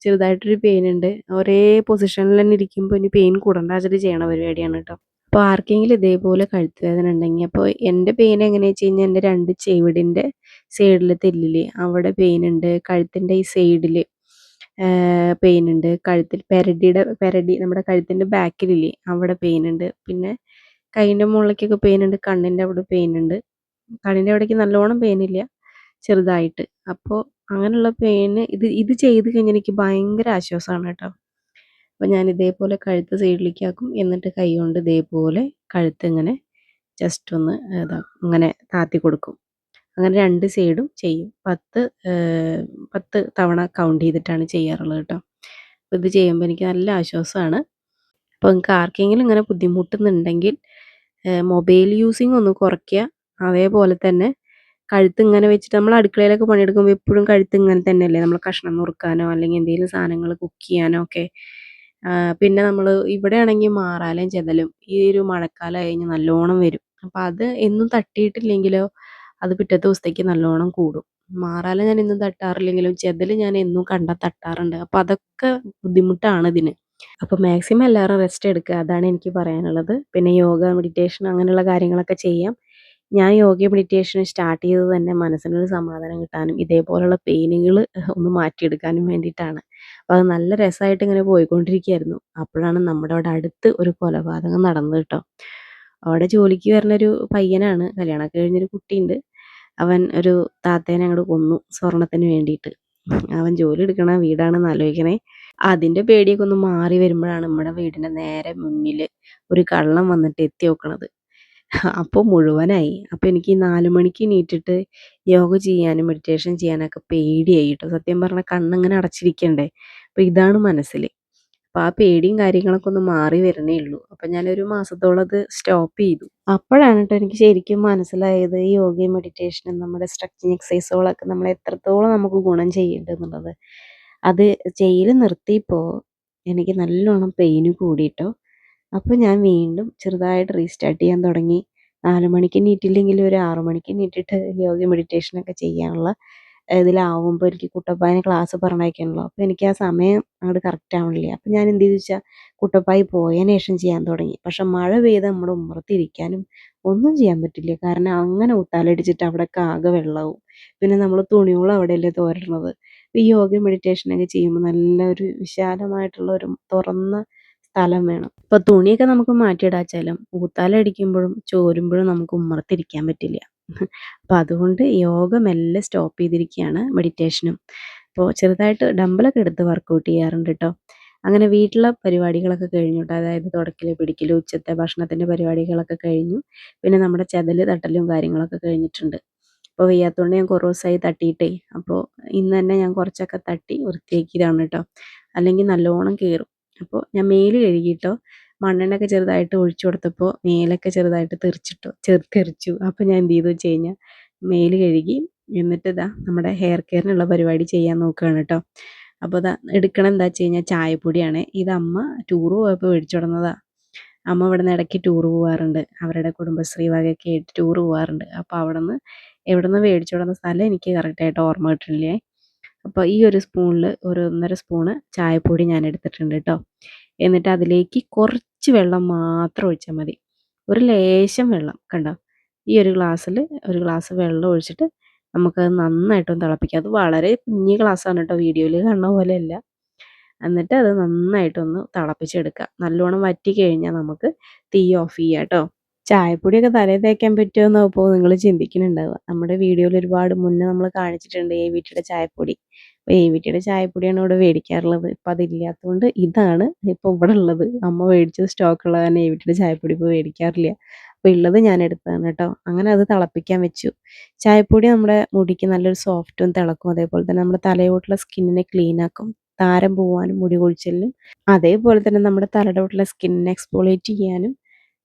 ചെറുതായിട്ടൊരു പെയിൻ ഉണ്ട്. ഒരേ പൊസിഷനിൽ തന്നെ ഇരിക്കുമ്പോൾ ഇനി പെയിൻ കൂടണ്ട വെച്ചിട്ട് ചെയ്യണ പരിപാടിയാണ് കേട്ടോ. അപ്പോൾ ആർക്കെങ്കിലും ഇതേപോലെ കഴുത്ത് വേദന ഉണ്ടെങ്കിൽ, അപ്പോൾ എൻ്റെ പെയിൻ എങ്ങനെയാണെന്ന് വെച്ച് കഴിഞ്ഞാൽ എൻ്റെ 2 ചെവിടിൻ്റെ സൈഡിലത്തെ എല്ലില്ലേ അവിടെ പെയിൻ ഉണ്ട്. കഴുത്തിൻ്റെ ഈ സൈഡിൽ പെയിൻ ഉണ്ട്. കഴുത്തിൽ പെരടി നമ്മുടെ കഴുത്തിൻ്റെ ബാക്കിലില്ലേ അവിടെ പെയിൻ ഉണ്ട്. പിന്നെ കൈയിൻ്റെ മുകളിലേക്കൊക്കെ പെയിൻ ഉണ്ട്. കണ്ണിൻ്റെ അവിടെ പെയിൻ ഉണ്ട്. കണ്ണിൻ്റെ അവിടേക്ക് നല്ലോണം പെയിനില്ല, ചെറുതായിട്ട്. അപ്പോൾ അങ്ങനെയുള്ള പെയിന് ഇത് ചെയ്ത് കഴിഞ്ഞാൽ എനിക്ക് ഭയങ്കര ആശ്വാസമാണ് കേട്ടോ. അപ്പോൾ ഞാൻ ഇതേപോലെ കഴുത്ത് സൈഡിലേക്ക് ആക്കും. എന്നിട്ട് കൈ കൊണ്ട് ഇതേപോലെ കഴുത്ത് ഇങ്ങനെ ജസ്റ്റ് ഒന്ന് ഇങ്ങനെ താത്തി കൊടുക്കും. അങ്ങനെ 2 സൈഡും ചെയ്യും. 10 തവണ കൗണ്ട് ചെയ്തിട്ടാണ് ചെയ്യാറുള്ളത് കേട്ടോ. അപ്പോൾ ഇത് ചെയ്യുമ്പോൾ എനിക്ക് നല്ല ആശ്വാസമാണ്. അപ്പോൾ നിങ്ങൾക്ക് ആർക്കെങ്കിലും ഇങ്ങനെ ബുദ്ധിമുട്ടുന്നുണ്ടെങ്കിൽ മൊബൈൽ യൂസിങ് ഒന്ന് കുറയ്ക്കുക. അതേപോലെ തന്നെ കഴുത്ത് ഇങ്ങനെ വെച്ചിട്ട് നമ്മൾ അടുക്കളയിലൊക്കെ പണിയെടുക്കുമ്പോൾ എപ്പോഴും കഴുത്ത് ഇങ്ങനെ തന്നെയല്ലേ, നമ്മൾ കഷ്ണം നുറുക്കാനോ അല്ലെങ്കിൽ എന്തെങ്കിലും സാധനങ്ങൾ കുക്ക് ചെയ്യാനോ ഒക്കെ. പിന്നെ നമ്മൾ ഇവിടെ ആണെങ്കിൽ മാറാലയും ചെതലും ഈ ഒരു മഴക്കാലം കഴിഞ്ഞ് നല്ലോണം വരും. അപ്പോൾ അത് എന്നും തട്ടിയിട്ടില്ലെങ്കിലോ അത് പിറ്റത്തെ ദിവസത്തേക്ക് നല്ലോണം കൂടും. മാറാല ഞാൻ എന്നും തട്ടാറില്ലെങ്കിലും ചെതൽ ഞാൻ എന്നും കണ്ടാൽ തട്ടാറുണ്ട്. അപ്പോൾ അതൊക്കെ ബുദ്ധിമുട്ടാണ് ഇതിന്. അപ്പോൾ മാക്സിമം എല്ലാവരും റെസ്റ്റ് എടുക്കുക. അതാണ് എനിക്ക് പറയാനുള്ളത്. പിന്നെ യോഗ, മെഡിറ്റേഷൻ അങ്ങനെയുള്ള കാര്യങ്ങളൊക്കെ ചെയ്യാം. ഞാൻ യോഗയും മെഡിറ്റേഷനും സ്റ്റാർട്ട് ചെയ്തത് തന്നെ മനസ്സിനൊരു സമാധാനം കിട്ടാനും ഇതേപോലുള്ള പെയിനുകൾ ഒന്ന് മാറ്റിയെടുക്കാനും വേണ്ടിയിട്ടാണ്. അപ്പോൾ അത് നല്ല രസമായിട്ട് ഇങ്ങനെ പോയിക്കൊണ്ടിരിക്കുകയായിരുന്നു. അപ്പോഴാണ് നമ്മുടെ അവിടെ അടുത്ത് ഒരു കൊലപാതകം നടന്നത് കേട്ടോ. അവിടെ ജോലിക്ക് വരുന്നൊരു പയ്യനാണ്. കല്യാണമൊക്കെ കഴിഞ്ഞൊരു കുട്ടിയുണ്ട്. അവൻ ഒരു താത്തേനെ അങ്ങോട്ട് കൊന്നു സ്വർണത്തിന് വേണ്ടിയിട്ട്. അവൻ ജോലി എടുക്കണ വീടാണെന്ന് ആലോചിക്കണേ. അതിൻ്റെ പേടിയൊക്കെ ഒന്ന് മാറി വരുമ്പോഴാണ് നമ്മുടെ വീടിൻ്റെ നേരെ മുന്നിൽ ഒരു കള്ളൻ വന്നിട്ട് എത്തി നോക്കണത്. അപ്പോൾ മുഴുവനായി. അപ്പോൾ എനിക്ക് 4 മണിക്ക് എണീറ്റിട്ട് യോഗ ചെയ്യാനും മെഡിറ്റേഷൻ ചെയ്യാനൊക്കെ പേടിയായി കേട്ടോ. സത്യം പറഞ്ഞാൽ കണ്ണിങ്ങനെ അടച്ചിരിക്കണ്ടേ. അപ്പോൾ ഇതാണ് മനസ്സിൽ. അപ്പോൾ ആ പേടിയും കാര്യങ്ങളൊക്കെ ഒന്ന് മാറി വരണേ ഉള്ളൂ. അപ്പോൾ ഞാനൊരു മാസത്തോളം അത് സ്റ്റോപ്പ് ചെയ്തു. അപ്പോഴാണ് കേട്ടോ എനിക്ക് ശരിക്കും മനസ്സിലായത് ഈ യോഗയും മെഡിറ്റേഷനും നമ്മുടെ സ്ട്രെച്ചിങ് എക്സസൈസുകളൊക്കെ നമ്മളെ എത്രത്തോളം നമുക്ക് ഗുണം ചെയ്യുന്നുണ്ടെന്നുള്ളത്. അത് ചെയ്യൽ നിർത്തിയപ്പോൾ എനിക്ക് നല്ലോണം പെയിന് കൂടിയിട്ടോ. അപ്പോൾ ഞാൻ വീണ്ടും ചെറുതായിട്ട് റീസ്റ്റാർട്ട് ചെയ്യാൻ തുടങ്ങി. 4 മണിക്ക് എണീറ്റില്ലെങ്കിലും ഒരു 6 മണിക്ക് എണീറ്റിട്ട് യോഗയും മെഡിറ്റേഷനൊക്കെ ചെയ്യാനുള്ള ഇതിലാവുമ്പോൾ എനിക്ക് കുട്ടപ്പായിനെ ക്ലാസ് പറഞ്ഞയക്കണല്ലോ. അപ്പോൾ എനിക്ക് ആ സമയം അങ്ങോട്ട് കറക്റ്റ് ആവണില്ല. അപ്പോൾ ഞാൻ എന്ത് ചെയ്തു വെച്ചാൽ കുട്ടപ്പായി പോയതിന് ശേഷം ചെയ്യാൻ തുടങ്ങി. പക്ഷെ മഴ പെയ്ത് നമ്മുടെ ഉമ്മറത്തിരിക്കാനും ഒന്നും ചെയ്യാൻ പറ്റില്ല. കാരണം അങ്ങനെ ഊത്താലടിച്ചിട്ട് അവിടെയൊക്കെ ആകെ വെള്ളമാവും. പിന്നെ നമ്മൾ തുണികളും അവിടെയല്ലേ തോരണത്. ഈ യോഗയും മെഡിറ്റേഷനൊക്കെ ചെയ്യുമ്പോൾ നല്ല ഒരു വിശാലമായിട്ടുള്ള ഒരു തുറന്ന സ്ഥലം വേണം. ഇപ്പോൾ തുണിയൊക്കെ നമുക്ക് മാറ്റിയിടാച്ചാലും ഊത്താലടിക്കുമ്പോഴും ചോരുമ്പോഴും നമുക്ക് ഉമ്മറത്തിരിക്കാൻ പറ്റില്ല. അപ്പോൾ അതുകൊണ്ട് യോഗ മെല്ലെ സ്റ്റോപ്പ് ചെയ്തിരിക്കുകയാണ്, മെഡിറ്റേഷനും. അപ്പോൾ ചെറുതായിട്ട് ഡമ്പലൊക്കെ എടുത്ത് വർക്കൗട്ട് ചെയ്യാറുണ്ട് കേട്ടോ. അങ്ങനെ വീട്ടിലെ പരിപാടികളൊക്കെ കഴിഞ്ഞു കേട്ടോ. അതായത് തുടക്കൽ, പിടിക്കൽ, ഉച്ചത്തെ ഭക്ഷണത്തിൻ്റെ പരിപാടികളൊക്കെ കഴിഞ്ഞു. പിന്നെ നമ്മുടെ ചെതൽ തട്ടലും കാര്യങ്ങളൊക്കെ കഴിഞ്ഞിട്ടുണ്ട്. അപ്പോൾ വയ്യാത്തതുകൊണ്ട് ഞാൻ കുറേ ദിവസമായി തട്ടിയിട്ടേ. അപ്പോൾ ഇന്ന് തന്നെ ഞാൻ കുറച്ചൊക്കെ തട്ടി വൃത്തിയാക്കിയതാണ് കേട്ടോ. അല്ലെങ്കിൽ നല്ലോണം കീറും. അപ്പോൾ ഞാൻ മേല് കഴുകിയിട്ടോ. മണ്ണെണ്ണയൊക്കെ ചെറുതായിട്ട് ഒഴിച്ചു കൊടുത്തപ്പോൾ മേലൊക്കെ ചെറുതായിട്ട് തെറിച്ചു. അപ്പോൾ ഞാൻ എന്ത് ചെയ്തു വെച്ച് കഴിഞ്ഞാൽ മേല് കഴുകി എന്നിട്ട് ഇതാ നമ്മുടെ ഹെയർ കെയറിനുള്ള പരിപാടി ചെയ്യാൻ നോക്കുകയാണ് കേട്ടോ. അപ്പോൾ ഇതാ എടുക്കണം എന്താ വെച്ച് കഴിഞ്ഞാൽ ചായപ്പൊടിയാണ്. ഇത് അമ്മ ടൂറ് പോയപ്പോൾ മേടിച്ചു കൊടുന്നതാണ്. അമ്മ ഇവിടെ നിന്ന് ഇടയ്ക്ക് ടൂറ് പോകാറുണ്ട്. അവരുടെ കുടുംബശ്രീ വകയൊക്കെ ആയിട്ട് ടൂറ് പോകാറുണ്ട്. അപ്പോൾ എവിടെ നിന്ന് മേടിച്ചു കൊടുന്ന സ്ഥലം എനിക്ക് കറക്റ്റായിട്ട് ഓർമ്മ കിട്ടണില്ലേ. അപ്പോൾ ഈ ഒരു സ്പൂണിൽ ഒരു 1.5 സ്പൂണ് ചായപ്പൊടി ഞാൻ എടുത്തിട്ടുണ്ട് കേട്ടോ. എന്നിട്ട് അതിലേക്ക് കുറച്ച് വെള്ളം മാത്രം ഒഴിച്ചാൽ മതി. ഒരു ലേശം വെള്ളം കണ്ടോ. ഈ ഒരു ഗ്ലാസ്സിൽ ഒരു ഗ്ലാസ് വെള്ളം ഒഴിച്ചിട്ട് നമുക്കത് നന്നായിട്ടൊന്ന് തിളപ്പിക്കാം. അത് വളരെ കുഞ്ഞി ഗ്ലാസ്സാണ് കേട്ടോ, വീഡിയോയിൽ കാണുന്ന പോലെയല്ല. എന്നിട്ട് അത് നന്നായിട്ടൊന്ന് തിളപ്പിച്ചെടുക്കുക. നല്ലോണം വറ്റി കഴിഞ്ഞാൽ നമുക്ക് തീ ഓഫ് ചെയ്യാം കേട്ടോ. ചായപ്പൊടിയൊക്കെ തലയിൽ തേക്കാൻ പറ്റുമോ ഇപ്പോൾ നിങ്ങൾ ചിന്തിക്കുന്നുണ്ടാവുക. നമ്മുടെ വീഡിയോയിൽ ഒരുപാട് മുന്നേ നമ്മൾ കാണിച്ചിട്ടുണ്ട് എ.വി.ടിയുടെ ചായപ്പൊടി. അപ്പോൾ എ.വി.ടിയുടെ ചായപ്പൊടിയാണ് ഇവിടെ മേടിക്കാറുള്ളത്. ഇപ്പം അതില്ലാത്തതുകൊണ്ട് ഇതാണ് ഇപ്പോൾ ഇവിടെ ഉള്ളത്. അമ്മ മേടിച്ചത് സ്റ്റോക്കുള്ള കാരണം എ.വി.ടിയുടെ ചായപ്പൊടി ഇപ്പോൾ മേടിക്കാറില്ല. അപ്പോൾ ഉള്ളത് ഞാൻ എടുത്തതാണ് കേട്ടോ. അങ്ങനെ അത് തിളപ്പിക്കാൻ വെച്ചു. ചായപ്പൊടി നമ്മുടെ മുടിക്ക് നല്ലൊരു സോഫ്റ്റും തിളക്കും. അതേപോലെ തന്നെ നമ്മുടെ തലയോട്ടുള്ള സ്കിന്നിനെ ക്ലീൻ ആക്കും. താരം പോവാനും മുടി കൊഴിച്ചിലിനും അതേപോലെ തന്നെ നമ്മുടെ തലയോട്ടുള്ള സ്കിന്നിനെ എക്സ്ഫോളിയേറ്റ് ചെയ്യാനും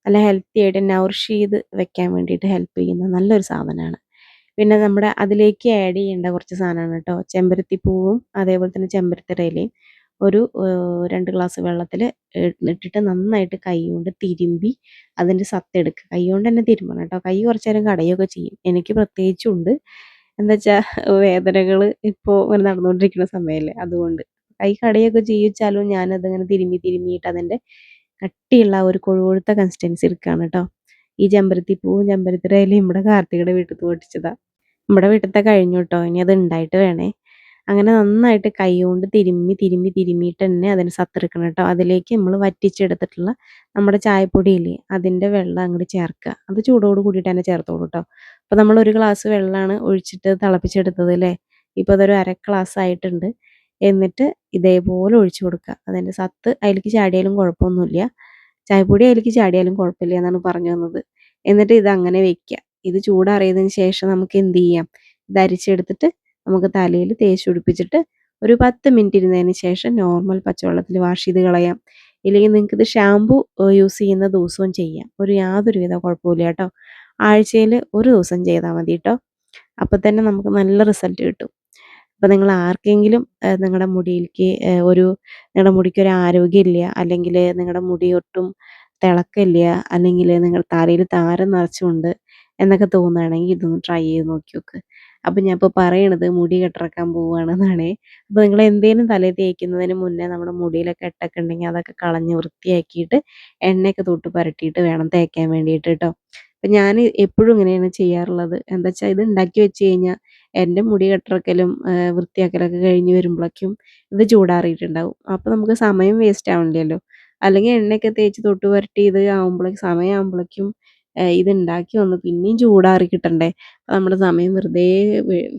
നല്ല ഹെൽത്തി ആയിട്ട് നൗറിഷ് ചെയ്ത് വെക്കാൻ വേണ്ടിയിട്ട് ഹെൽപ്പ് ചെയ്യുന്ന നല്ലൊരു സാധനമാണ്. പിന്നെ നമ്മുടെ അതിലേക്ക് ആഡ് ചെയ്യേണ്ട കുറച്ച് സാധനമാണ് കേട്ടോ. ചെമ്പരത്തിപ്പൂവും അതേപോലെ തന്നെ ചെമ്പരത്തിയുടെ ഇലയും ഒരു 2 ഗ്ലാസ് വെള്ളത്തിൽ ഇട്ടിട്ട് നന്നായിട്ട് കൈ കൊണ്ട് തിരുമ്പി അതിൻ്റെ സത്തെടുക്കുക. കൈ കൊണ്ട് തന്നെ തിരുമ്പണം കേട്ടോ. കൈ കുറച്ച് നേരം കടയുകയൊക്കെ ചെയ്യും. എനിക്ക് പ്രത്യേകിച്ചുണ്ട്. എന്താ വെച്ചാൽ വേദനകൾ ഇപ്പോൾ ഇങ്ങനെ നടന്നുകൊണ്ടിരിക്കുന്ന സമയമല്ലേ, അതുകൊണ്ട് കൈ കടയൊക്കെ ചെയ്യിച്ചാലും ഞാനതിങ്ങനെ തിരുമ്മിയിട്ട് അതിൻ്റെ കട്ടിയുള്ള ഒരു കൊഴുകൊഴുത്ത കൺസിസ്റ്റൻസി എടുക്കുകയാണ് കേട്ടോ. ഈ ചെമ്പരത്തിപ്പൂവും ചെമ്പരത്തിയുടെ ഇലയും ഇവിടെ കാർത്തികയുടെ വീട്ടിൽ നിന്ന് പൊട്ടിച്ചതാണ്. നമ്മുടെ വീട്ടിലത്തെ കഴിഞ്ഞു കേട്ടോ. ഇനി അത് ഉണ്ടായിട്ട് വേണേ. അങ്ങനെ നന്നായിട്ട് കൈ കൊണ്ട് തിരുമ്മിയിട്ട് തന്നെ അതിന് സത്തെടുക്കണം കേട്ടോ. അതിലേക്ക് നമ്മൾ വറ്റിച്ചെടുത്തിട്ടുള്ള നമ്മുടെ ചായപ്പൊടിയില്ലേ, അതിൻ്റെ വെള്ളം അങ്ങോട്ട് ചേർക്കുക. അത് ചൂടോട് കൂടിയിട്ട് തന്നെ ചേർത്തോളൂ കേട്ടോ. അപ്പോൾ നമ്മൾ 1 ഗ്ലാസ് വെള്ളമാണ് ഒഴിച്ചിട്ട് തിളപ്പിച്ചെടുത്തത് അല്ലേ. ഇപ്പോൾ അതൊരു 1/2 ഗ്ലാസ് ആയിട്ടുണ്ട്. എന്നിട്ട് ഇതേപോലെ ഒഴിച്ചു കൊടുക്കുക. അതിൻ്റെ സത്ത് അതിലേക്ക് ചാടിയാലും കുഴപ്പമൊന്നുമില്ല. ചായപ്പൊടി അതിലേക്ക് ചാടിയാലും കുഴപ്പമില്ല എന്നാണ് പറഞ്ഞു തന്നത്. എന്നിട്ട് ഇതങ്ങനെ വെക്കുക. ഇത് ചൂടാറിയതിന് ശേഷം നമുക്ക് എന്ത് ചെയ്യാം, ഇത് അരിച്ചെടുത്തിട്ട് നമുക്ക് തലയിൽ തേച്ച് പിടിപ്പിച്ചിട്ട് ഒരു 10 മിനിറ്റ് ഇരുന്നതിന് ശേഷം നോർമൽ പച്ചവെള്ളത്തിൽ വാഷ് ചെയ്ത് കളയാം. ഇല്ലെങ്കിൽ നിങ്ങൾക്കിത് ഷാമ്പു യൂസ് ചെയ്യുന്ന ദിവസവും ചെയ്യാം. യാതൊരുവിധ കുഴപ്പമില്ല കേട്ടോ. ആഴ്ചയിൽ ഒരു ദിവസം ചെയ്താൽ മതി കേട്ടോ. അപ്പോൾ തന്നെ നമുക്ക് നല്ല റിസൾട്ട് കിട്ടും. അപ്പോൾ നിങ്ങൾ ആർക്കെങ്കിലും നിങ്ങളുടെ നിങ്ങളുടെ മുടിക്കൊരു ആരോഗ്യമില്ല, അല്ലെങ്കിൽ നിങ്ങളുടെ മുടി ഒട്ടും തിളക്കമില്ല, അല്ലെങ്കിൽ നിങ്ങളുടെ തലയിൽ താരൻ നിറച്ചുണ്ട് എന്നൊക്കെ തോന്നുകയാണെങ്കിൽ ഇതൊന്ന് ട്രൈ ചെയ്ത് നോക്കി നോക്ക്. അപ്പോൾ ഞാൻ ഇപ്പോൾ പറയണത് മുടി കെട്ടിറക്കാൻ പോവുകയാണെന്നാണേ. അപ്പോൾ നിങ്ങൾ എന്തെങ്കിലും തലയിൽ തേക്കുന്നതിന് മുന്നേ നമ്മുടെ മുടിയിലെ കെട്ടൊക്കെ ഉണ്ടെങ്കിൽ അതൊക്കെ കളഞ്ഞ് വൃത്തിയാക്കിയിട്ട് എണ്ണയൊക്കെ തൊട്ട് പുരട്ടിയിട്ട് വേണം തേക്കാൻ വേണ്ടിയിട്ട് കേട്ടോ. അപ്പം ഞാൻ എപ്പോഴും ഇങ്ങനെയാണ് ചെയ്യാറുള്ളത്. എന്താ വെച്ചാൽ ഇത് ഉണ്ടാക്കി വെച്ച് കഴിഞ്ഞാൽ എൻ്റെ മുടി കെട്ടിറക്കലും വൃത്തിയാക്കലൊക്കെ കഴിഞ്ഞ് വരുമ്പോഴേക്കും ഇത് ചൂടാറിയിട്ടുണ്ടാവും. അപ്പോൾ നമുക്ക് സമയം വേസ്റ്റ് ആവണില്ലല്ലോ. അല്ലെങ്കിൽ എണ്ണയൊക്കെ തേച്ച് തൊട്ട് പുരട്ടി ഇത് സമയമാകുമ്പോഴേക്കും ഇത് ഉണ്ടാക്കി വന്ന് പിന്നെയും ചൂടാറി കിട്ടണ്ടേ. അപ്പോൾ നമ്മുടെ സമയം വെറുതെ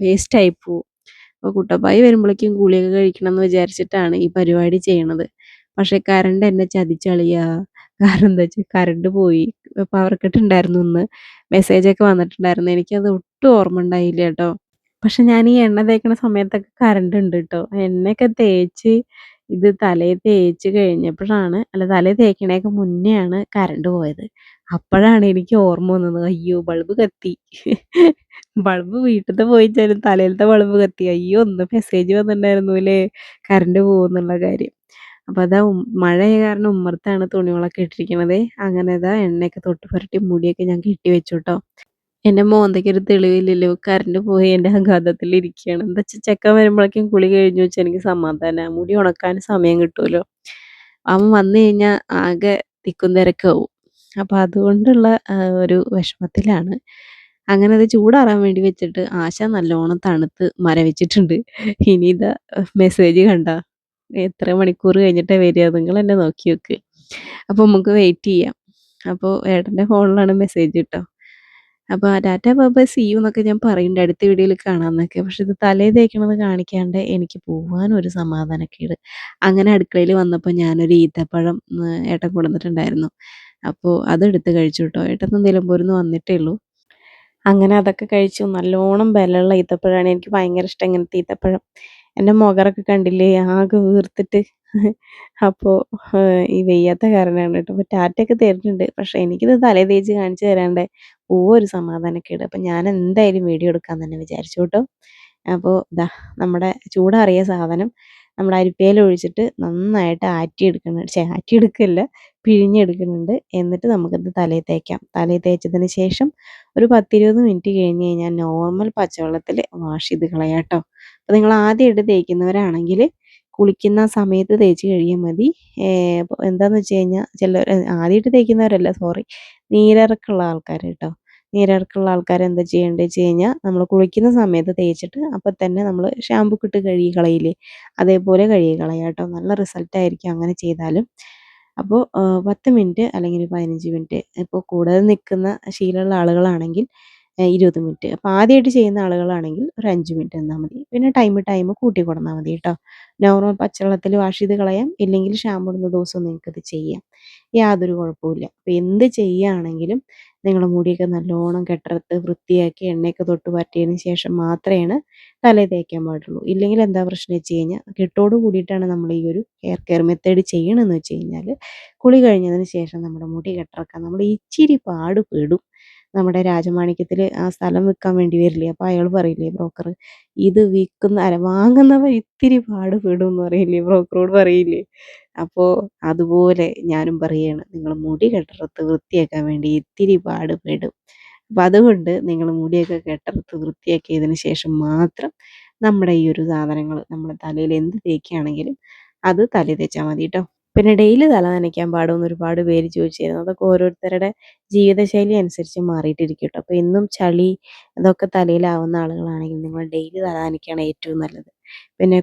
വേസ്റ്റായി പോവും. അപ്പോൾ കുട്ടപ്പായി വരുമ്പോഴേക്കും ഗുളിക കഴിക്കണം എന്ന് വിചാരിച്ചിട്ടാണ് ഈ പരിപാടി ചെയ്യണത്. പക്ഷേ കറണ്ട് എന്നെ ചതിച്ചളിയാ. കാരണം എന്താ വെച്ചാൽ കറണ്ട് പോയി. പവർ കട്ട് ഉണ്ടായിരുന്നു ഇന്ന്. മെസ്സേജൊക്കെ വന്നിട്ടുണ്ടായിരുന്നു. എനിക്കത് ഒട്ടും ഓർമ്മ ഉണ്ടായില്ല കേട്ടോ. പക്ഷെ ഞാൻ ഈ എണ്ണ തേക്കണ സമയത്തൊക്കെ കറണ്ട് ഉണ്ട് കേട്ടോ. എണ്ണയൊക്കെ തേച്ച് ഇത് തലയിൽ തേച്ച് കഴിഞ്ഞപ്പോഴാണ്, അല്ല തലയിൽ തേക്കണേക്ക് മുന്നേ ആണ് കറണ്ട് പോയത്. അപ്പോഴാണ് എനിക്ക് ഓർമ്മ വന്നത്, അയ്യോ ബൾബ് കത്തി. ബൾബ് വീട്ടിലത്തെ പോയിച്ചാലും തലയിലത്തെ ബൾബ് കത്തി. അയ്യോ ഒന്ന് മെസ്സേജ് വന്നിട്ടുണ്ടായിരുന്നു അല്ലേ കറണ്ട് പോകുന്നുള്ള കാര്യം. അപ്പോൾ അതാ മഴയായ കാരണം ഉമ്മറത്താണ് തുണികളൊക്കെ ഇട്ടിരിക്കണത്. അങ്ങനെ അതാ എണ്ണയൊക്കെ തൊട്ട് പുരട്ടി മുടിയൊക്കെ ഞാൻ കെട്ടി വെച്ചു കേട്ടോ. എൻ്റെ മോന്തയ്ക്കൊരു തെളിവില്ലല്ലോ. കറണ്ട് പോയി എൻ്റെ ആഘാതത്തിലിരിക്കുകയാണ്. എന്താ വെച്ചാൽ ചെക്കൻ വരുമ്പോഴേക്കും കുളി കഴിഞ്ഞു വെച്ചാൽ എനിക്ക് സമാധാനമാണ്. മുടി ഉണക്കാൻ സമയം കിട്ടുമല്ലോ. അവൻ വന്നു കഴിഞ്ഞാൽ ആകെ തിക്കും തിരക്കാവും. അപ്പോൾ അതുകൊണ്ടുള്ള ഒരു വിഷമത്തിലാണ്. അങ്ങനെ അത് ചൂടാറാൻ വേണ്ടി വെച്ചിട്ട് ആശ നല്ലോണം തണുത്ത് മരവിച്ചിട്ടുണ്ട്. ഇനി ഇതാ മെസ്സേജ് കണ്ടോ, എത്ര മണിക്കൂർ കഴിഞ്ഞിട്ടാ വരിക, നിങ്ങൾ തന്നെ നോക്കി നോക്ക്. അപ്പോൾ നമുക്ക് വെയിറ്റ് ചെയ്യാം. അപ്പോൾ ഏട്ടൻ്റെ ഫോണിലാണ് മെസ്സേജ് ട്ടോ. അപ്പോൾ tata bye bye see you എന്നൊക്കെ ഞാൻ പറയുന്നുണ്ട് അടുത്ത വീഡിയോയിൽ കാണാമെന്നൊക്കെ. പക്ഷെ ഇത് തലയിൽ തേക്കണത് കാണിക്കാണ്ട് എനിക്ക് പോവാനൊരു സമാധാനക്കേട്. അങ്ങനെ അടുക്കളയിൽ വന്നപ്പോൾ ഞാനൊരു ഈത്തപ്പഴം ഏട്ടൻ കൊണ്ടുവന്നിട്ടുണ്ടായിരുന്നു. അപ്പോൾ അതെടുത്ത് കഴിച്ചു കേട്ടോ. ഏട്ടൻ നിലമ്പൂരിൽ നിന്ന് വന്നിട്ടേ ഉള്ളൂ. അങ്ങനെ അതൊക്കെ കഴിച്ചു. നല്ലോണം ബലമുള്ള ഈത്തപ്പഴമാണ്. എനിക്ക് ഭയങ്കര ഇഷ്ടം ഇങ്ങനത്തെ ഈത്തപ്പഴം. എൻ്റെ മുഖറൊക്കെ കണ്ടില്ലേ ആകെ വീർത്തിട്ട്. അപ്പോൾ ഈ വയ്യാത്ത കാരണമാണ് കേട്ടോ. അപ്പോൾ ടാറ്റയൊക്കെ തരുന്നുണ്ട്. പക്ഷേ എനിക്കിത് തലയിൽ തേച്ച് കാണിച്ച് തരാണ്ട് ഒരു സമാധാനക്കേട്. അപ്പം ഞാൻ എന്തായാലും വീഡിയോ എടുക്കാമെന്ന് തന്നെ വിചാരിച്ചു കേട്ടോ. അപ്പോൾ ദാ നമ്മുടെ ചൂടാറിയ സാധനം നമ്മുടെ അരിപ്പയിൽ ഒഴിച്ചിട്ട് നന്നായിട്ട് ആറ്റിയെടുക്കുന്നുണ്ട്. ആറ്റിയെടുക്കല്ല പിഴിഞ്ഞെടുക്കുന്നുണ്ട്. എന്നിട്ട് നമുക്കത് തലയിൽ തേക്കാം. തലയിൽ തേച്ചതിന് ശേഷം ഒരു 10-20 മിനിറ്റ് കഴിഞ്ഞ് കഴിഞ്ഞാൽ നോർമൽ പച്ചവെള്ളത്തിൽ വാഷ് ചെയ്ത് കളയാം ട്ടോ. അപ്പോൾ നിങ്ങൾ ആദ്യമായിട്ട് തേക്കുന്നവരാണെങ്കിൽ കുളിക്കുന്ന സമയത്ത് തേച്ച് കഴിയാൽ മതി. എന്താന്ന് വെച്ച് കഴിഞ്ഞാൽ ആദ്യമായിട്ട് തേക്കുന്നവരല്ല സോറി, നീരിറക്കമുള്ള ആൾക്കാർ കേട്ടോ. നീരിറക്കമുള്ള ആൾക്കാർ എന്താ ചെയ്യേണ്ടത് വെച്ച് കഴിഞ്ഞാൽ നമ്മൾ കുളിക്കുന്ന സമയത്ത് തേച്ചിട്ട് അപ്പം തന്നെ നമ്മൾ ഷാമ്പൂ ഇട്ട് കഴുകി കളയില്ലേ, അതേപോലെ കഴുകി കളയാം കേട്ടോ. നല്ല റിസൾട്ടായിരിക്കും അങ്ങനെ ചെയ്താലും. അപ്പോൾ 10 മിനിറ്റ് അല്ലെങ്കിൽ ഒരു 15 മിനിറ്റ്, ഇപ്പോൾ കൂടുതൽ നിൽക്കുന്ന ശീലമുള്ള ആളുകളാണെങ്കിൽ 20 മിനിറ്റ്. അപ്പോൾ ആദ്യമായിട്ട് ചെയ്യുന്ന ആളുകളാണെങ്കിൽ ഒരു 5 മിനിറ്റ് നിന്നാൽ മതി. പിന്നെ ടൈം കൂട്ടി കൊടുന്നാൽ മതി കേട്ടോ. നോർമൽ പച്ചവെള്ളത്തിൽ വാഷ് ചെയ്ത് കളയാം. ഇല്ലെങ്കിൽ ഷാമ്പു ഇടുന്ന ദിവസം നിങ്ങൾക്കത് ചെയ്യാം. യാതൊരു കുഴപ്പവുമില്ല. അപ്പോൾ എന്ത് ചെയ്യുകയാണെങ്കിലും നിങ്ങളുടെ മുടിയൊക്കെ നല്ലോണം കെട്ടറുത്ത് വൃത്തിയാക്കി എണ്ണയൊക്കെ തൊട്ട് പറ്റിയതിന് ശേഷം മാത്രമേ തലയിൽ തേക്കാൻ പാടുള്ളൂ. ഇല്ലെങ്കിൽ എന്താ പ്രശ്നം വെച്ച് കഴിഞ്ഞാൽ കെട്ടോട് കൂടിയിട്ടാണ് നമ്മൾ ഈ ഒരു ഹെയർ കെയർ മെത്തേഡ് ചെയ്യണമെന്ന് വെച്ച് കഴിഞ്ഞാൽ കുളി കഴിഞ്ഞതിന് ശേഷം നമ്മുടെ മുടി കെട്ടിറക്കാൻ നമ്മൾ ഇച്ചിരി പാട് പെടും. നമ്മുടെ രാജമാണിക്യത്തിൽ ആ സ്ഥലം വിൽക്കാൻ വേണ്ടി വരില്ലേ, അപ്പോൾ അയാൾ പറയില്ലേ ബ്രോക്കർ, ഇത് വാങ്ങുന്നവൻ ഇത്തിരി പാട് പെടും എന്ന് പറയില്ലേ, ബ്രോക്കറോട് പറയില്ലേ. അപ്പോൾ അതുപോലെ ഞാനും പറയുകയാണ്, നിങ്ങൾ മുടി കെട്ടറുത്ത് വൃത്തിയാക്കാൻ വേണ്ടി ഇത്തിരി പാട് പെടും. അപ്പം അതുകൊണ്ട് നിങ്ങൾ മുടിയൊക്കെ കെട്ടറുത്ത് വൃത്തിയാക്കിയതിന് ശേഷം മാത്രം നമ്മുടെ ഈ ഒരു സാധനങ്ങൾ നമ്മൾ തലയിൽ എന്ത് തേക്കുകയാണെങ്കിലും അത് തലയിൽ തേച്ചാൽ മതി കേട്ടോ. പിന്നെ ഡെയിലി തല നനയ്ക്കാൻ പാടുമെന്ന് ഒരുപാട് പേര് ചോദിച്ചിരുന്നു. അതൊക്കെ ഓരോരുത്തരുടെ ജീവിതശൈലി അനുസരിച്ച് മാറിയിട്ടിരിക്കും കേട്ടോ. അപ്പോൾ എന്നും ചളി ഇതൊക്കെ തലയിലാവുന്ന ആളുകളാണെങ്കിൽ നിങ്ങൾ ഡെയിലി തല നനയ്ക്കുകയാണ് ഏറ്റവും നല്ലത്. പിന്നെ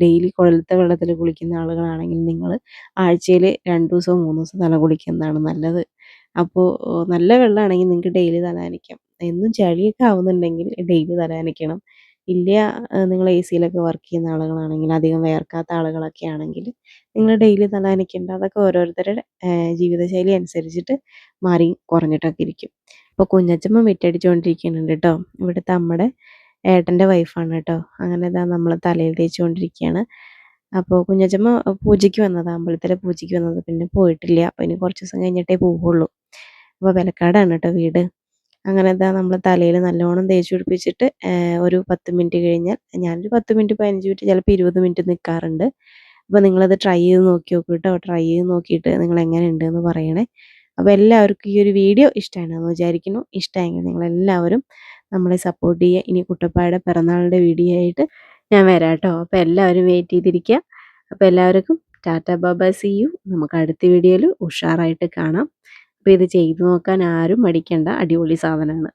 ഡെയിലി കുഴലത്തെ വെള്ളത്തിൽ കുളിക്കുന്ന ആളുകളാണെങ്കിൽ നിങ്ങൾ ആഴ്ചയിൽ 2 ദിവസവും 3 ദിവസം തല കുളിക്കുന്നതാണ് നല്ലത്. അപ്പോൾ നല്ല വെള്ളമാണെങ്കിൽ നിങ്ങൾക്ക് ഡെയിലി തല നനയ്ക്കാം. എന്നും ചളിയൊക്കെ ആവുന്നുണ്ടെങ്കിൽ ഡെയിലി തല നനയ്ക്കണം. ഇല്ല, നിങ്ങൾ എ സിയിലൊക്കെ വർക്ക് ചെയ്യുന്ന ആളുകളാണെങ്കിൽ, അധികം വിയർക്കാത്ത ആളുകളൊക്കെ ആണെങ്കിൽ നിങ്ങൾ ഡെയിലി തല നനയ്ക്കേണ്ട. അതൊക്കെ ഓരോരുത്തരുടെ ജീവിതശൈലി അനുസരിച്ചിട്ട് മാറി കുറഞ്ഞിട്ടൊക്കെ ഇരിക്കും. ഇപ്പോൾ കുഞ്ഞച്ചമ്മ മിറ്റടിച്ചുകൊണ്ടിരിക്കുന്നുണ്ട് കേട്ടോ. ഇവിടുത്തെ നമ്മുടെ ഏട്ടൻ്റെ വൈഫാണ് കേട്ടോ. അങ്ങനെ ഇതാ നമ്മൾ തലയിൽ തേച്ചുകൊണ്ടിരിക്കുകയാണ്. അപ്പോൾ കുഞ്ഞച്ചമ്മ പൂജയ്ക്ക് വന്നതാണ്, അമ്പലത്തിലെ പൂജയ്ക്ക് വന്നത്. പിന്നെ പോയിട്ടില്ല. അപ്പോൾ ഇനി കുറച്ച് ദിവസം കഴിഞ്ഞിട്ടേ പോവുള്ളൂ. അപ്പോൾ വിലക്കാടാണ് കേട്ടോ വീട്. അങ്ങനെ ഇതാ നമ്മൾ തലയിൽ നല്ലോണം തേച്ച് പിടിപ്പിച്ചിട്ട് ഒരു 10 മിനിറ്റ് കഴിഞ്ഞാൽ, ഞാനൊരു 10 മിനിറ്റ് 15 മിനിറ്റ് ചിലപ്പോൾ 20 മിനിറ്റ് നിൽക്കാറുണ്ട്. അപ്പോൾ നിങ്ങളത് ട്രൈ ചെയ്ത് നോക്കി നോക്കൂ കേട്ടോ. ട്രൈ ചെയ്ത് നോക്കിയിട്ട് നിങ്ങൾ എങ്ങനെയുണ്ടെന്ന് പറയണേ. അപ്പോൾ എല്ലാവർക്കും ഈ ഒരു വീഡിയോ ഇഷ്ടമാണെന്ന് വിചാരിക്കുന്നു. ഇഷ്ടമായെങ്കിൽ നിങ്ങളെല്ലാവരും നമ്മളെ സപ്പോർട്ട് ചെയ്യുക. ഇനി കുട്ടപ്പായുടെ പിറന്നാളിൻ്റെ വീഡിയോ ആയിട്ട് ഞാൻ വരാം കേട്ടോ. അപ്പോൾ എല്ലാവരും വെയിറ്റ് ചെയ്തിരിക്കുക. അപ്പോൾ എല്ലാവർക്കും tata bye bye see you. നമുക്ക് അടുത്ത വീഡിയോയിൽ ഉഷാറായിട്ട് കാണാം. അപ്പോൾ ഇത് ചെയ്തു നോക്കാൻ ആരും മടിക്കണ്ട, അടിപൊളി സാധനമാണ്.